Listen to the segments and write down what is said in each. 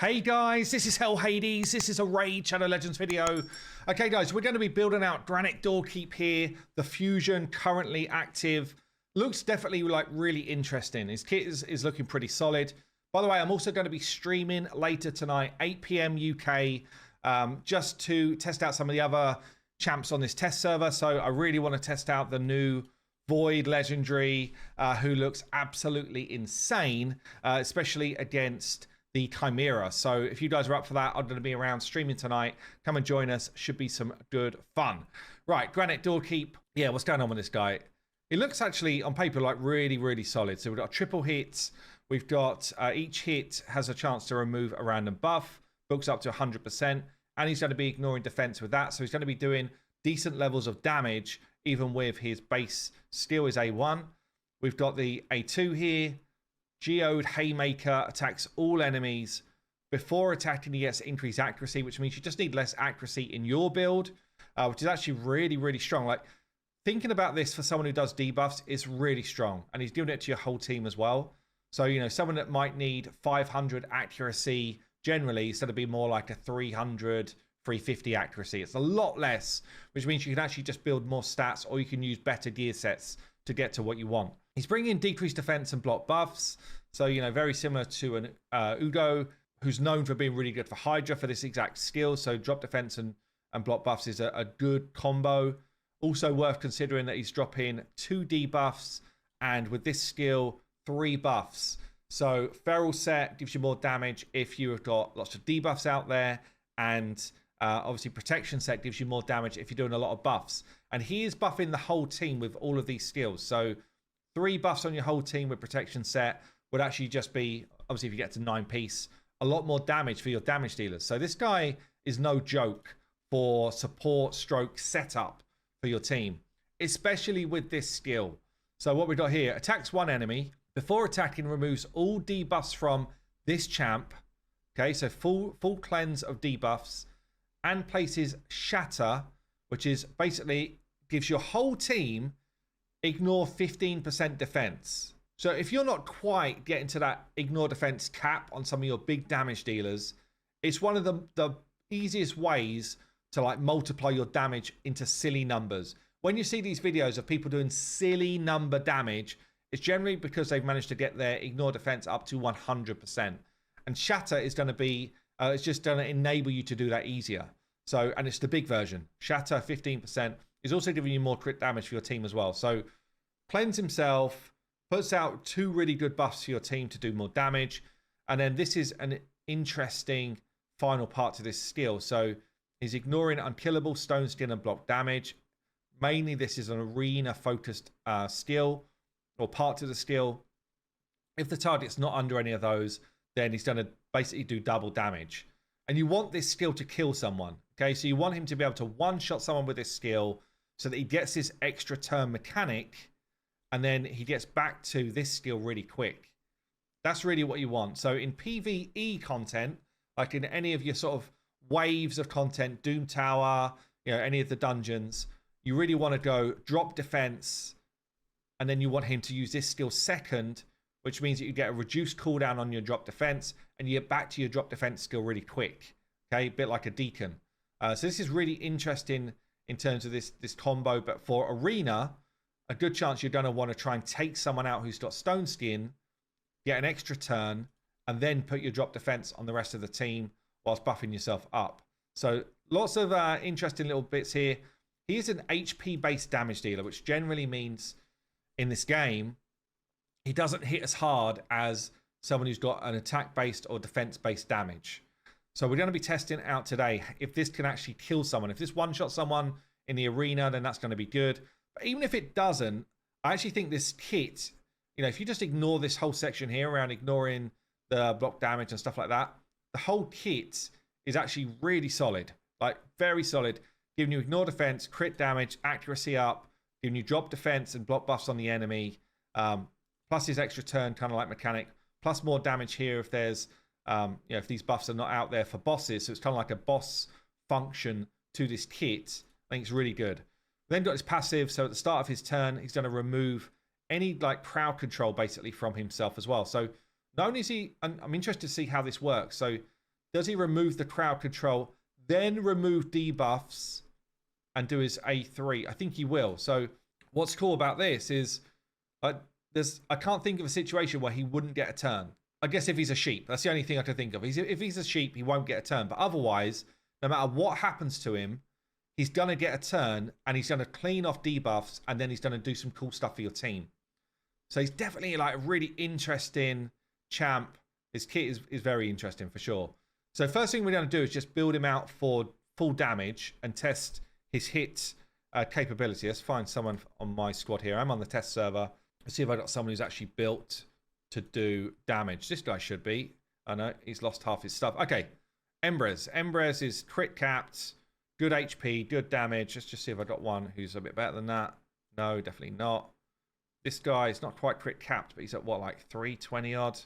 Hey guys, this is Hell Hades. This is a Raid Shadow Legends video. Okay guys, we're going to be building out GRANYT Doorkeep here. The fusion currently active. Looks definitely like really interesting. His kit is looking pretty solid. By the way, I'm also going to be streaming later tonight, 8 PM UK, just to test out some of the other champs on this test server. So I really want to test out the new Void Legendary, who looks absolutely insane, especially against the Chimera. So if you guys are up for that, I'm going to be around streaming tonight. Come and join us. Should be some good fun. Right, GRANYT Doorkeep. Yeah, what's going on with this guy? It looks actually on paper like really solid. So we've got triple hits. We've got each hit has a chance to remove a random buff. Books up to 100%. And he's going to be ignoring defense with that. So he's going to be doing decent levels of damage, even with his base skill is A1. We've got the A2 here. Geode Haymaker attacks all enemies. Before attacking, he gets increased accuracy, which means you just need less accuracy in your build, which is actually really strong. Like, thinking about this for someone who does debuffs is really strong. And he's doing it to your whole team as well. So, you know, someone that might need 500 accuracy generally, instead of being more like a 300, 350 accuracy. It's a lot less, which means you can actually just build more stats, or you can use better gear sets to get to what you want. He's bringing decreased defense and block buffs. So, you know, very similar to an Udo, who's known for being really good for Hydra for this exact skill. So drop defense and block buffs is a good combo. Also worth considering that he's dropping 2 debuffs, and with this skill, 3 buffs. So Feral Set gives you more damage if you have got lots of debuffs out there, and obviously Protection Set gives you more damage if you're doing a lot of buffs. And he is buffing the whole team with all of these skills. So 3 buffs on your whole team with Protection Set would actually just be, obviously if you get to 9 piece, a lot more damage for your damage dealers. So this guy is no joke for support stroke setup for your team, especially with this skill. So what we've got here, attacks one enemy. Before attacking, removes all debuffs from this champ. Okay, so full cleanse of debuffs, and places Shatter, which is basically gives your whole team ignore 15% defense. So if you're not quite getting to that ignore defense cap on some of your big damage dealers, it's one of the easiest ways to like multiply your damage into silly numbers. When you see these videos of people doing silly number damage, it's generally because they've managed to get their ignore defense up to 100%. And Shatter is going to be, it's just going to enable you to do that easier. So, and it's the big version. Shatter 15% is also giving you more crit damage for your team as well. So cleanse himself, puts out 2 really good buffs for your team to do more damage. And then this is an interesting final part to this skill. So he's ignoring unkillable, stone skin, and block damage. Mainly this is an arena focused skill, or part of the skill. If the target's not under any of those, then he's going to basically do double damage. And you want this skill to kill someone. Okay, so you want him to be able to one-shot someone with this skill so that he gets this extra turn mechanic, and then he gets back to this skill really quick. That's really what you want. So in PvE content, like in any of your sort of waves of content, Doom Tower, you know, any of the dungeons, you really want to go drop defense, and then you want him to use this skill second, which means that you get a reduced cooldown on your drop defense, and you get back to your drop defense skill really quick. Okay, a bit like a deacon. So this is really interesting in terms of this combo, but for arena, a good chance you're going to want to try and take someone out who's got stone skin, get an extra turn, and then put your drop defense on the rest of the team whilst buffing yourself up. So lots of interesting little bits here. He is an HP based damage dealer, which generally means in this game he doesn't hit as hard as someone who's got an attack based or defense based damage. So we're going to be testing out today if this can actually kill someone. If this one shot someone in the arena, then that's going to be good. But even if it doesn't, I actually think this kit, you know, if you just ignore this whole section here around ignoring the block damage and stuff like that, the whole kit is actually really solid, like very solid, giving you ignore defense, crit damage, accuracy up, giving you drop defense and block buffs on the enemy, plus his extra turn kind of like mechanic, plus more damage here if there's, you know, if these buffs are not out there for bosses. So it's kind of like a boss function to this kit. I think it's really good. Then got his passive. So at the start of his turn, he's going to remove any like crowd control basically from himself as well. So not only is he, and I'm interested to see how this works. So Does he remove the crowd control, then remove debuffs and do his A3? I think he will. So what's cool about this is I can't think of a situation where he wouldn't get a turn. I guess if he's a sheep, that's the only thing I can think of. If he's a sheep, he won't get a turn. But otherwise, no matter what happens to him, he's going to get a turn and he's going to clean off debuffs and then he's going to do some cool stuff for your team. So he's definitely like a really interesting champ. His kit is very interesting for sure. So first thing we're going to do is just build him out for full damage and test his hit capability. Let's find someone on my squad here. I'm on the test server. Let's see if I got someone who's actually built to do damage. This guy should be. I know he's lost half his stuff. Okay, Embrez. Embrez is crit capped, good HP, good damage. Let's just see if I got one who's a bit better than that. No, definitely not. This guy is not quite crit capped, but he's at what, like 320 odd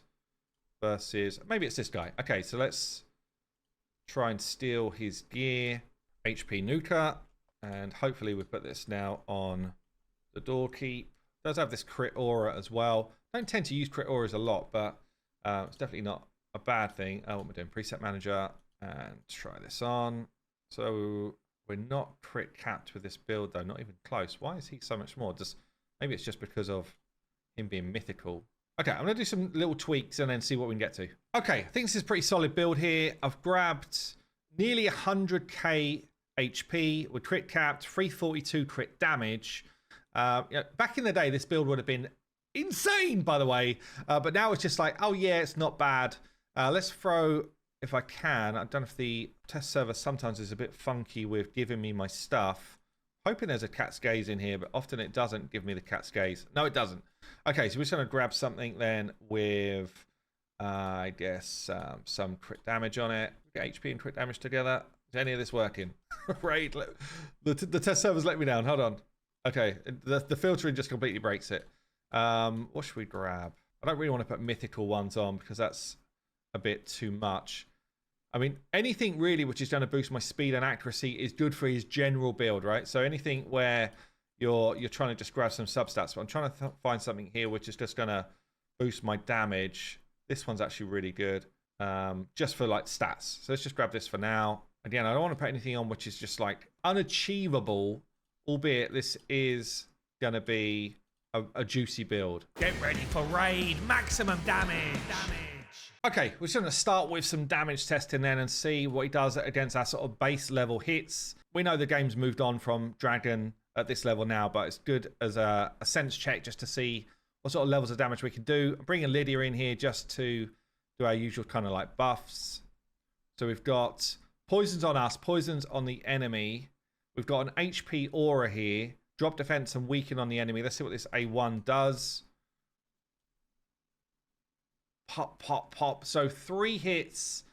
versus maybe it's this guy. Okay, so let's try and steal his gear. HP nuker, and hopefully we put this now on the doorkeep. Does have this crit aura as well. Don't tend to use crit auras a lot, but it's definitely not a bad thing. What am I doing? Preset manager, and try this on. So we're not crit capped with this build though, not even close. Why is he so much more? Maybe it's just because of him being mythical. Okay, I'm gonna do some little tweaks and then see what we can get to. Okay, I think this is a pretty solid build here. I've grabbed nearly 100k HP with crit capped, 342 crit damage. Back in the day, this build would have been insane, by the way. But now it's just like, oh yeah, it's not bad. Let's throw, if I can. I don't know if the test server sometimes is a bit funky with giving me my stuff. Hoping there's a cat's gaze in here, but often it doesn't give me the cat's gaze. No, it doesn't. Okay, so we're just going to grab something then with, I guess, some crit damage on it. Get HP and crit damage together. Is any of this working? Right, the test server's let me down. Hold on. Okay, the filtering just completely breaks it. What should we grab? I don't really want to put mythical ones on because that's a bit too much. I mean, anything really which is going to boost my speed and accuracy is good for his general build, right? So anything where you're trying to just grab some substats, but I'm trying to find something here which is just going to boost my damage. This one's actually really good, just for like stats. So let's just grab this for now. Again, I don't want to put anything on which is just like unachievable, albeit this is going to be a juicy build. Get ready for raid, maximum damage. Okay, we're just going to start with some damage testing then and see what he does against our sort of base level hits. We know the game's moved on from Dragon at this level now, but it's good as a sense check just to see what sort of levels of damage we can do. I'm bringing Lydia in here just to do our usual kind of like buffs. So we've got poisons on us, poisons on the enemy. We've got an HP aura here. Drop defense and weaken on the enemy. Let's see what this A1 does. Pop, pop, pop. So 3 hits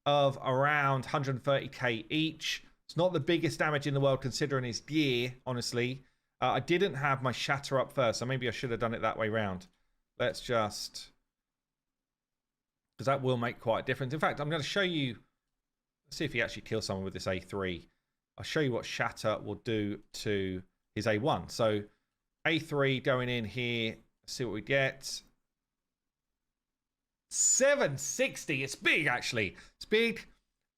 of around 130k each. It's not the biggest damage in the world considering his gear, honestly. I didn't have my shatter up first, so maybe I should have done it that way round. Let's just... because that will make quite a difference. In fact, I'm going to show you... let's see if he actually kills someone with this A3. I'll show you what shatter will do to his A1. So A3 going in here. Let's see what we get. 760. It's big, actually. It's big.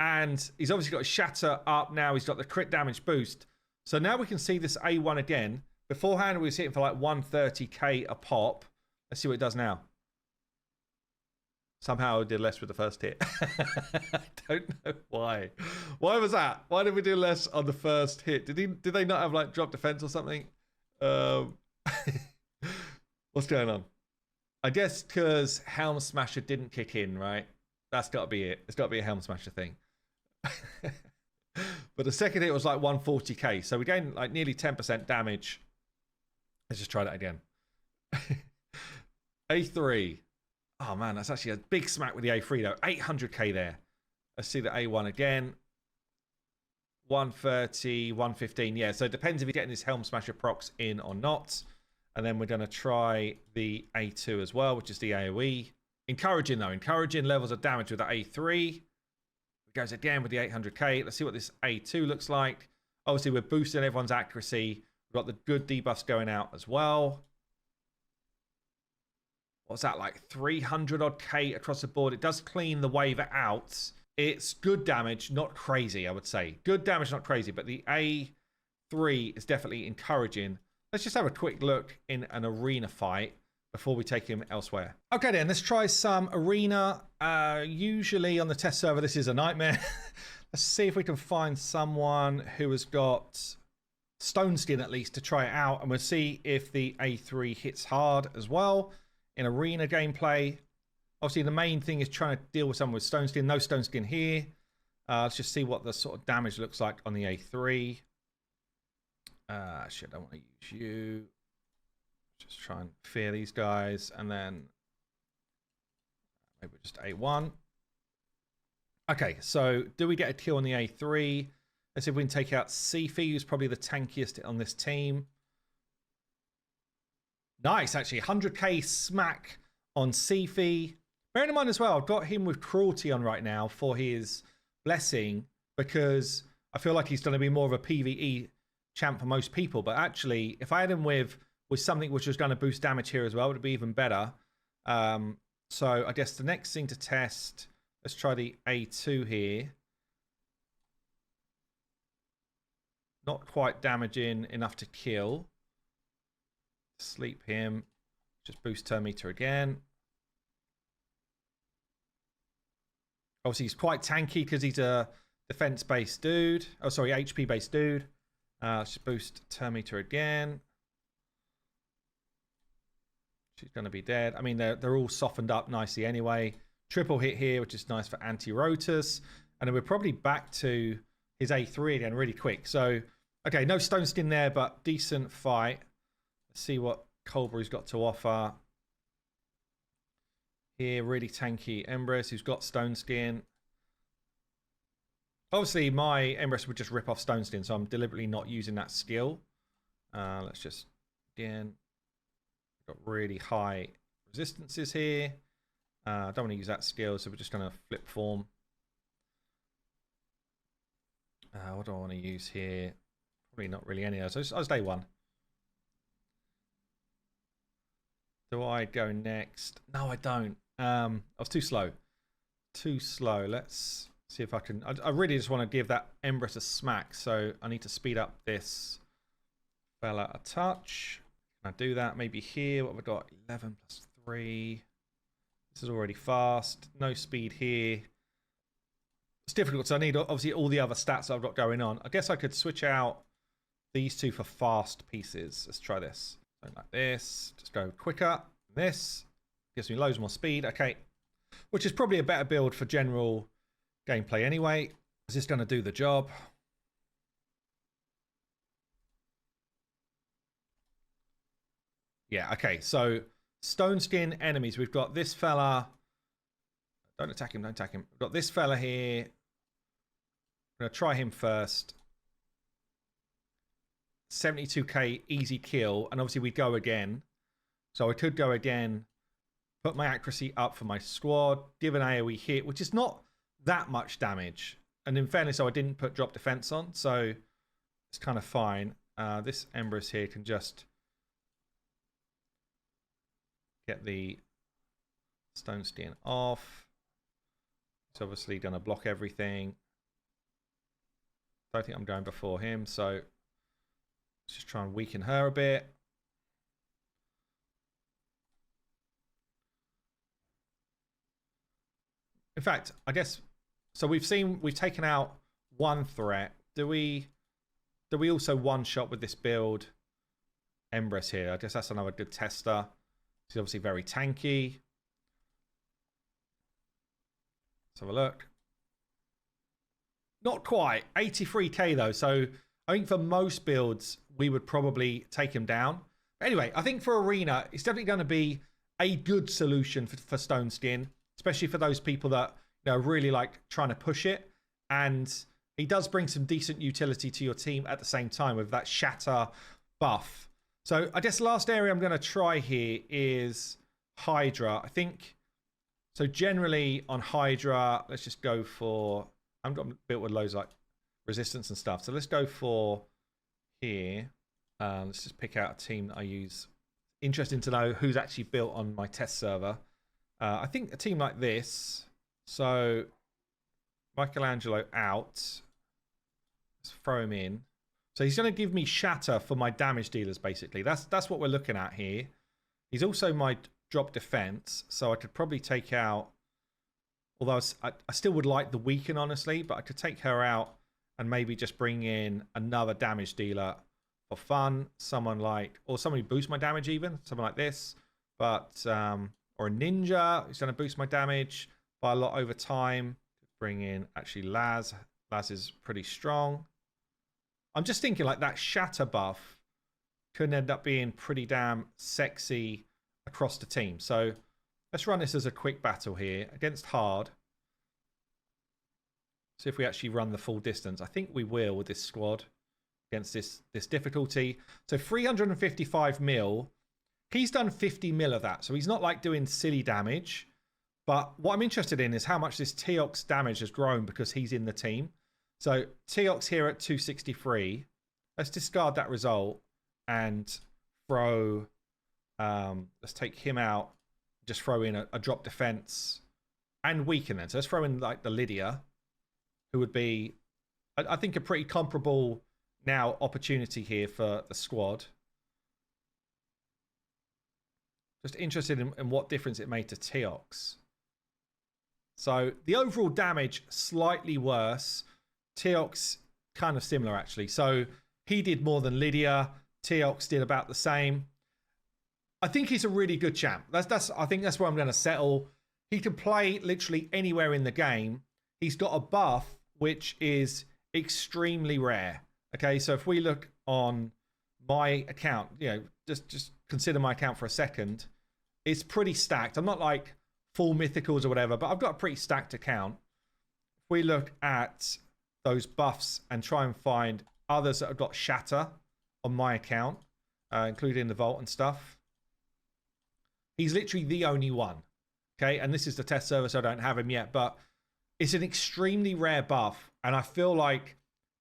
And he's obviously got his shatter up now. He's got the crit damage boost. So now we can see this A1 again. Beforehand, we was hitting for like 130k a pop. Let's see what it does now. Somehow I did less with the first hit. I don't know why. Why was that? Why did we do less on the first hit? Did they not have like drop defense or something? What's going on? I guess because Helm Smasher didn't kick in, right? That's got to be it. It's got to be a Helm Smasher thing. But the second hit was like 140k. So we gained like nearly 10% damage. Let's just try that again. A3. Oh man, that's actually a big smack with the A3 though. 800k there. Let's see the A1 again. 130, 115. Yeah, so it depends if you're getting this Helm Smasher procs in or not. And then we're going to try the A2 as well, which is the AoE. Encouraging though. Encouraging levels of damage with the A3. It goes again with the 800k. Let's see what this A2 looks like. Obviously, we're boosting everyone's accuracy. We've got the good debuffs going out as well. What's that, like 300 odd K across the board? It does clean the wave out. It's good damage, not crazy, I would say. Good damage, not crazy, but the A3 is definitely encouraging. Let's just have a quick look in an arena fight before we take him elsewhere. Okay then, let's try some arena. Usually on the test server, this is a nightmare. Let's see if we can find someone who has got stone skin at least to try it out, and we'll see if the A3 hits hard as well in arena gameplay. Obviously, the main thing is trying to deal with someone with stone skin. No stone skin here. Let's just see what the sort of damage looks like on the A3. Shit, I don't want to use you. Just try and fear these guys, and then maybe just A1. Okay, so do we get a kill on the A3? Let's see if we can take out Sifi, who's probably the tankiest on this team. Nice, actually. 100k smack on Sifi. Bearing in mind as well, I've got him with cruelty on right now for his blessing, because I feel like he's going to be more of a PvE champ for most people. But actually, if I had him with something which was going to boost damage here as well, it would be even better. So I guess the next thing to test, let's try the A2 here. Not quite damaging enough to kill. Sleep him. Just boost turn meter again. Obviously, he's quite tanky because he's a defense-based dude. Oh, sorry, HP-based dude. Let's just boost turn meter again. She's going to be dead. I mean, they're all softened up nicely anyway. Triple hit here, which is nice for anti-rotus. And then we're probably back to his A3 again really quick. So, okay, no stone skin there, but decent fight. Let's see what Colbury's got to offer. Here, really tanky Empress, who's got stone skin. Obviously, my Empress would just rip off stone skin, so I'm deliberately not using that skill. Let's just, again, got really high resistances here. I don't want to use that skill, so we're just going to flip form. What do I want to use here? Probably not really any of those. So I'll stay one. Do I go next? No, I don't. I was too slow. Too slow. Let's see if I can. I really just want to give that Empress a smack, so I need to speed up this fella a touch. Can I do that? Maybe here. What have I got? 11 plus 3. This is already fast. No speed here. It's difficult, so I need obviously all the other stats I've got going on. I guess I could switch out these two for fast pieces. Let's try this. Something like this. Just go quicker. This gives me loads more speed. Okay. Which is probably a better build for general gameplay anyway. Is this going to do the job? Yeah, okay. So, stone skin enemies. We've got this fella. Don't attack him. Don't attack him. We've got this fella here. I'm going to try him first. 72k easy kill. And obviously we go again. So I could go again. Put my accuracy up for my squad. Give an AoE hit, which is not that much damage. And in fairness, so I didn't put drop defense on. So it's kind of fine. This Empress here can just get the stone skin off. It's obviously going to block everything. Don't think I'm going before him, so let's just try and weaken her a bit. In fact, I guess so. We've taken out one threat. Do we also one shot with this build Empress here? I guess that's another good tester. She's obviously very tanky. Let's have a look. Not quite. 83k though. So I think for most builds, we would probably take him down. But anyway, I think for Arena, it's definitely going to be a good solution for Stone Skin, especially for those people that really like trying to push it. And he does bring some decent utility to your team at the same time with that shatter buff. So I guess the last area I'm going to try here is Hydra. I think, so generally on Hydra, let's just go for, I've got built with loads like resistance and stuff. So let's go for here. Let's just pick out a team that I use. Interesting to know who's actually built on my test server. I think a team like this. So Michelangelo out. Let's throw him in. So he's going to give me shatter for my damage dealers, basically. That's what we're looking at here. He's also my drop defense, so I could probably take out... Although I still would like the weaken, honestly, but I could take her out and maybe just bring in another damage dealer for fun. Someone like... Or someone who boosts my damage even. Someone like this. But... or a ninja who's going to boost my damage by a lot over time. Bring in, actually, Laz. Laz is pretty strong. I'm just thinking like that shatter buff could end up being pretty damn sexy across the team. So let's run this as a quick battle here against hard. See if we actually run the full distance. I think we will with this squad against this difficulty. So 355 mil. He's done 50 mil of that. So he's not like doing silly damage. But what I'm interested in is how much this Teox damage has grown because he's in the team. So Teox here at 263. Let's discard that result and throw... let's take him out. Just throw in a drop defense and weaken then. So let's throw in like the Lydia, who would be, I think, a pretty comparable now opportunity here for the squad. Just interested in what difference it made to Teox. So the overall damage slightly worse. Teox kind of similar actually. So he did more than Lydia. Teox did about the same. I think he's a really good champ. I think that's where I'm going to settle. He can play literally anywhere in the game. He's got a buff which is extremely rare. Okay, so if we look on my account, you know, just consider my account for a second. It's pretty stacked. I'm not like full mythicals or whatever, but I've got a pretty stacked account. If we look at those buffs and try and find others that have got shatter on my account, including the vault and stuff, he's literally the only one. Okay, and this is the test server, so I don't have him yet, but it's an extremely rare buff, and I feel like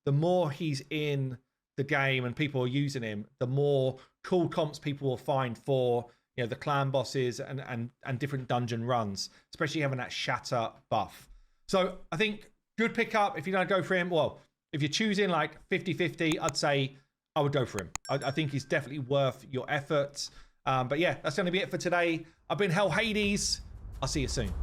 the more he's in the game and people are using him, the more cool comps people will find for, you know, the clan bosses and different dungeon runs, especially having that shatter buff. So I think good pickup if you're going to go for him. Well, if you're choosing like 50-50, I'd say I would go for him. I think he's definitely worth your efforts. But yeah, that's going to be it for today. I've been Hell Hades. I'll see you soon.